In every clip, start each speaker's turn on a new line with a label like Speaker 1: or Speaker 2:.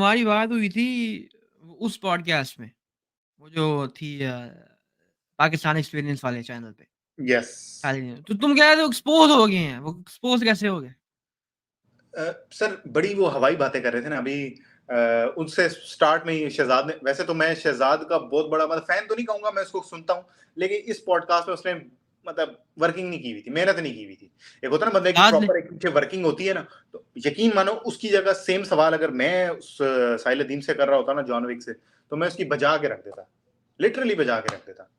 Speaker 1: हमारी बात हुई थी उस पॉडकास्ट में, वो जो थी पाकिस्तान एक्सपीरियंस वाले चैनल पे।
Speaker 2: यस।
Speaker 1: तो तुम कह रहे हो एक्सपोज़ हो गए हैं, वो एक्सपोज़ कैसे हो गए?
Speaker 2: सर बड़ी वो हवाई बातें कर रहे थे ना अभी। उनसे स्टार्ट में ही शहजाद ने, वैसे तो मैं शहजाद का बहुत बड़ा मतलब फैन तो नहीं कहूंगा, मैं उसको सुनता हूँ, लेकिन इस पॉडकास्ट में उसने मतलब वर्किंग नहीं की हुई थी, मेहनत नहीं की हुई थी। एक होता है ना बंदे की
Speaker 1: साद ने
Speaker 2: प्रॉपर एक पीछे वर्किंग होती है ना, तो यकीन मानो उसकी जगह सेम सवाल अगर मैं उस साहिल अदीम से कर रहा होता ना, जॉन विक से, तो मैं उसकी बजा के रख देता, लिटरली बजा के रख देता।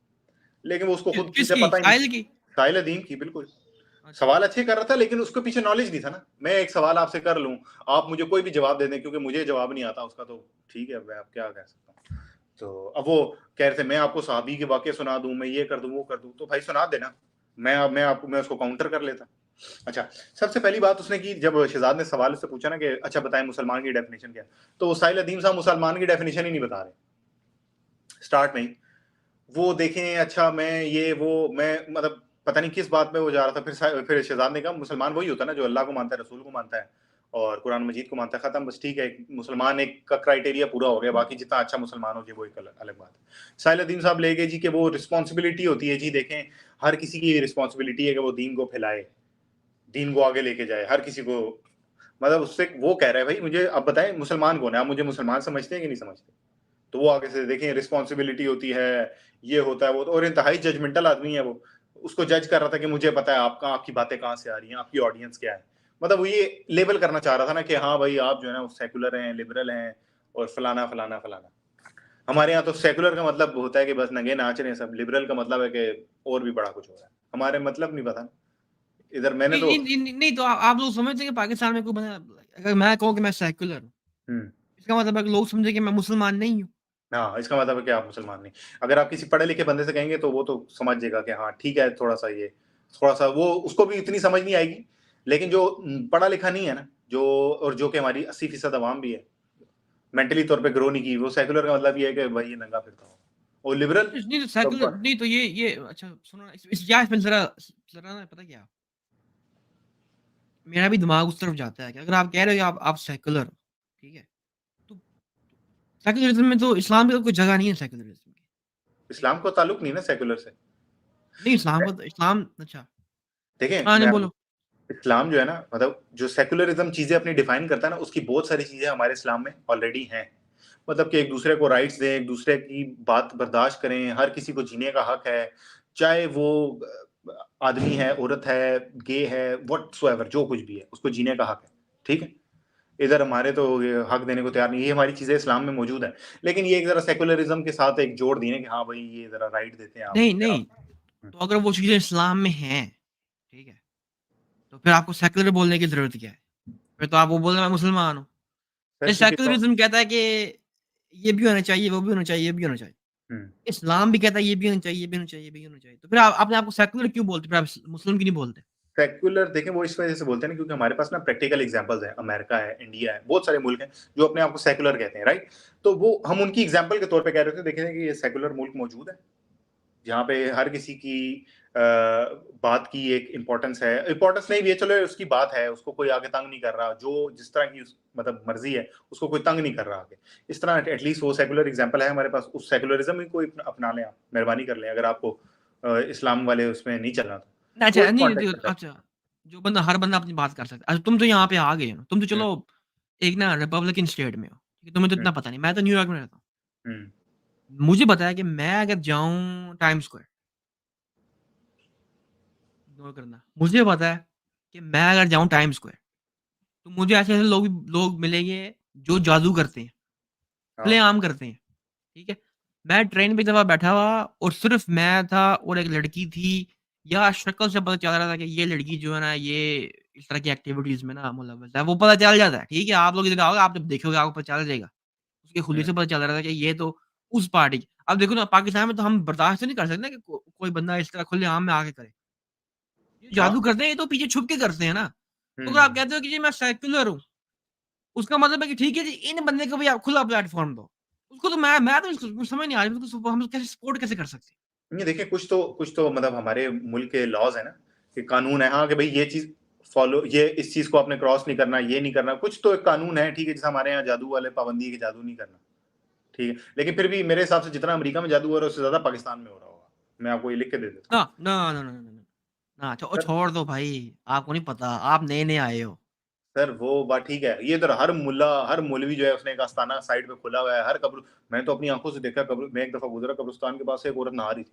Speaker 2: लेकिन वो उसको खुद चीजें
Speaker 1: किसकी?
Speaker 2: पता ही नहीं।
Speaker 1: साहिल की?
Speaker 2: साहिल अदीम की, बिल्कुल।
Speaker 1: अच्छा।
Speaker 2: सवाल अच्छे कर रहा था, लेकिन उसके पीछे नॉलेज नहीं था ना। मैं एक सवाल आपसे कर लूं, आप मुझे कोई भी जवाब दे दें, क्योंकि मुझे जवाब नहीं आता उसका, तो ठीक है, मैं अब क्या कह सकता हूँ। तो अब वो कह रहे थे मैं आपको साहबी के वाक्य सुना दूं, मैं ये कर दूं वो कर दूं, तो भाई सुना देना, मैं उसको काउंटर कर लेता। अच्छा, सबसे पहली बात उसने की, जब शहजाद ने सवाल उससे पूछा ना कि अच्छा बताएं मुसलमान की डेफिनेशन क्या है, तो वो साहिल अदीम साहब मुसलमान की डेफिनेशन ही नहीं बता रहे स्टार्ट में ही। वो देखें, अच्छा मैं ये वो मैं मतलब पता नहीं किस बात में वो जा रहा था। फिर शहजाद ने कहा मुसलमान वही होता है ना जो अल्लाह को मानता है, रसूल को मानता है और कुरान मजीद को मानता है, खत्म, बस ठीक है। मुसलमान एक का क्राइटेरिया पूरा हो गया, बाकी जितना अच्छा मुसलमान हो जाए वो एक अलग बात है। साहिल अदीम साहब ले गए जी कि वो रिस्पॉन्सिबिलिटी होती है जी, देखें हर किसी की रिस्पॉन्सिबिलिटी है कि वो दीन को फैलाए, दीन को आगे लेके जाए, हर किसी को। मतलब उससे वो कह रहा है भाई मुझे अब बताएं मुसलमान कौन है, आप मुझे मुसलमान समझते हैं कि नहीं समझते। तो वो आगे से देखें रिस्पॉन्सिबिलिटी होती है, ये होता है वो, और इंतहाई जजमेंटल आदमी है वो। उसको जज कर रहा था कि मुझे पता है आपकी बातें कहाँ से आ रही हैं, आपकी ऑडियंस क्या है। मतलब वो ये लेबल करना चाह रहा था ना कि हाँ भाई आप जो है ना सेकुलर हैं, लिबरल हैं और फलाना फलाना फलाना। हमारे यहाँ तो सेकुलर का मतलब होता है कि बस नंगे नाच रहे हैं सब, लिबरल का मतलब है कि और भी बड़ा कुछ हो रहा है। हमारे मतलब नहीं पता। इधर मैंने
Speaker 1: नहीं
Speaker 2: तो
Speaker 1: नहीं नहीं नहीं, तो आप लोग समझते हैं कि पाकिस्तान में कोई बंदा, अगर मैं कहूँ कि मैं सेक्युलर हूँ,
Speaker 2: हम्म
Speaker 1: इसका मतलब है कि लोग समझे कि मैं मुसलमान नहीं हूँ।
Speaker 2: हाँ, इसका मतलब है कि आप मुसलमान नहीं। अगर आप किसी पढ़े लिखे बंदे से कहेंगे तो वो तो समझ जाएगा कि हाँ ठीक है, थोड़ा सा ये, थोड़ा सा वो, उसको भी इतनी समझ नहीं आएगी। लेकिन जो पढ़ा लिखा नहीं है ना, जो, और जो कि हमारी 80% अवाम भी है, मेंटली तौर पे ग्रो नहीं की, वो सेकुलर का मतलब ये है कि भाई ये नंगा फिरता हो। और लिबरल
Speaker 1: नहीं तो
Speaker 2: तो
Speaker 1: सेक्युलर नहीं, तो ये अच्छा सुनो ना, क्या इसमें ज़रा ज़रा ना, पता क्या? मेरा भी दिमाग उस तरफ जाता है कि अगर आप कह रहे हो कि आप सेक्युलर हो, ठीक है? तो सेक्युलरिज़्म में तो इस्लाम की तो कोई जगह नहीं है सेक्युलरिज़्म की। ठीक है?
Speaker 2: इस्लाम को ताल्लुक नहीं ना सेकुलर से।
Speaker 1: नहीं, इस्लाम का तो इस्लाम अच्छा।
Speaker 2: देखें
Speaker 1: हाँ, नहीं
Speaker 2: मैं,
Speaker 1: बोलो।
Speaker 2: इस्लाम जो है ना, मतलब जो सेकुलरिज्म चीजें अपनी डिफाइन करता है ना, उसकी बहुत सारी चीजें हमारे इस्लाम में ऑलरेडी हैं। मतलब कि एक दूसरे को राइट्स दें, एक दूसरे की बात बर्दाश्त करें, हर किसी को जीने का हक है, चाहे वो आदमी है, औरत है, गे है, व्हाटसोएवर, जो कुछ भी है उसको जीने का हक है। ठीक है, इधर हमारे तो ये हक देने को तैयार नहीं, ये हमारी चीजें इस्लाम में मौजूद है। लेकिन ये एक जरा सेकुलरिज्म के साथ एक जोड़ दिए कि हाँ भाई ये जरा राइट देते हैं
Speaker 1: नहीं,
Speaker 2: आपको
Speaker 1: नहीं,
Speaker 2: आप।
Speaker 1: तो अगर वो चीज़ें इस्लाम में हैं, ठीक है? तो फिर आपको सेक्युलर बोलने की ज़रूरत क्या है? फिर तो आप वो बोल रहे हैं मैं मुसलमान हूँ।
Speaker 2: सर
Speaker 1: ये
Speaker 2: क्योंकि तो
Speaker 1: सेक्युलरिज़्म कहता है कि ये भी होना चाहिए, वो भी होना चाहिए, ये भी होना चाहिए।
Speaker 2: हम्म
Speaker 1: इस्लाम भी कहता है ये भी होना चाहिए, ये भी होना चाहिए, ये भी होना चाहिए। तो फिर आप अपने आप को सेक्युलर क्यों बोलते? फिर आप मुस्लिम क्यों नहीं बोलते?
Speaker 2: सेक्युलर देखें वो इस वजह से बोलते हैं ना, क्योंकि हमारे पास ना प्रैक्टिकल एग्जांपल्स हैं, अमेरिका है, इंडिया है, बहुत सारे मुल्क हैं जो अपने आप को सेक्युलर कहते हैं, राइट। तो वो हम उनकी एग्जांपल के तौर पे कह रहे थे, देखें कि ये सेक्युलर मुल्क मौजूद है जहाँ पे हर किसी की बात की एक इम्पोर्टेंस है, इम्पोर्टेंस नहीं भी है, चलो उसकी बात है, उसको कोई आगे तंग नहीं कर रहा, जो जिस तरह की मतलब मर्जी है उसको कोई तंग नहीं कर रहा आगे। इस तरह एटलीस्ट वो सेक्युलर एग्जांपल है हमारे पास, उस सेक्युलरिज्म ही कोई अपना लें, आप मेहरबानी कर लें, अगर आपको इस्लाम वाले उसमें नहीं चलना तो
Speaker 1: अच्छा,
Speaker 2: कोई
Speaker 1: नहीं,
Speaker 2: कॉन्टेक्ट है।
Speaker 1: अच्छा, जो बंदा हर बंदा अपनी बात कर सकता है। अच्छा, तुम तो यहाँ पे आ गए हो, तुम तो
Speaker 2: हम्म
Speaker 1: चलो एक ना रिपब्लिकन स्टेट में हो, ठीक है? तुम्हें तो
Speaker 2: हम्म
Speaker 1: इतना पता नहीं, मैं तो न्यूयॉर्क में रहता हूँ।
Speaker 2: हम्म
Speaker 1: मुझे पता है कि मैं अगर जाऊँ टाइम्स स्क्वायर, इग्नोर करना, मुझे पता है कि मैं अगर जाऊँ टाइम्स स्क्वायर, तो मुझे ऐसे-ऐसे लोग मिलेंगे जो जादू करते हैं,
Speaker 2: हाँ
Speaker 1: खुलेआम करते हैं, ठीक है? मैं ट्रेन में एक दफ़ा बैठा हुआ और सिर्फ़ मैं था और एक लड़की थी, या शक्ल से पता चल रहा था कि ये लड़की जो है ना, ये इस तरह की एक्टिविटीज़ में ना मुलव्वस है, वो पता चल जाता है, ठीक है? आप लोग इधर आओगे, आप जब देखोगे आपको पता चल जाएगा। उसके हुलिये
Speaker 2: हम्म
Speaker 1: से पता चल रहा था कि ये तो उस पार्टी की। अब देखो ना, पाकिस्तान में तो हम बर्दाश्त नहीं कर सकते ना कि कोई बंदा इस तरह खुलेआम में आके करे। ये
Speaker 2: हाँ
Speaker 1: जादू करते हैं, ये तो पीछे छुप के करते हैं ना। तो अगर आप
Speaker 2: हम्म
Speaker 1: कहते हो कि जी मैं सेक्युलर हूँ, उसका मतलब है कि ठीक है जी, इन बंदे को भी आप खुला प्लेटफ़ॉर्म दो। उसको तो मैं तो इसको समझ नहीं आ रही, उसको हम कैसे सपोर्ट कैसे कर सकते हैं?
Speaker 2: ये देखिए कुछ तो मतलब हमारे मुल्क के लॉज है ना, कि कानून है हाँ, कि भाई ये चीज फॉलो, ये इस चीज़ को आपने क्रॉस नहीं करना, ये नहीं करना, कुछ तो एक कानून है, ठीक है, जैसे हमारे यहाँ जादू वाले पाबंदी है कि जादू नहीं करना, ठीक है। लेकिन फिर भी मेरे हिसाब से जितना अमेरिका में जादू हो रहा है, उससे ज़्यादा पाकिस्तान में हो रहा होगा। मैं आपको ये लिख के दे देता
Speaker 1: ना,
Speaker 2: हूँ।
Speaker 1: ना, ना, ना, ना, ना, ना,
Speaker 2: सर
Speaker 1: छोड़ दो भाई, आपको नहीं पता, आप नए-नए आए हो।
Speaker 2: सर वो बात ठीक है। ये इधर हर मुल्ला, हर मौलवी जो है उसने एक आस्ताना साइड पे खोला हुआ है, हर कब्र, मैंने तो अपनी आँखों से देखा, कब्र मैं एक दफ़ा गुज़रा, कब्रिस्तान के पास से एक औरत नहा रही थी।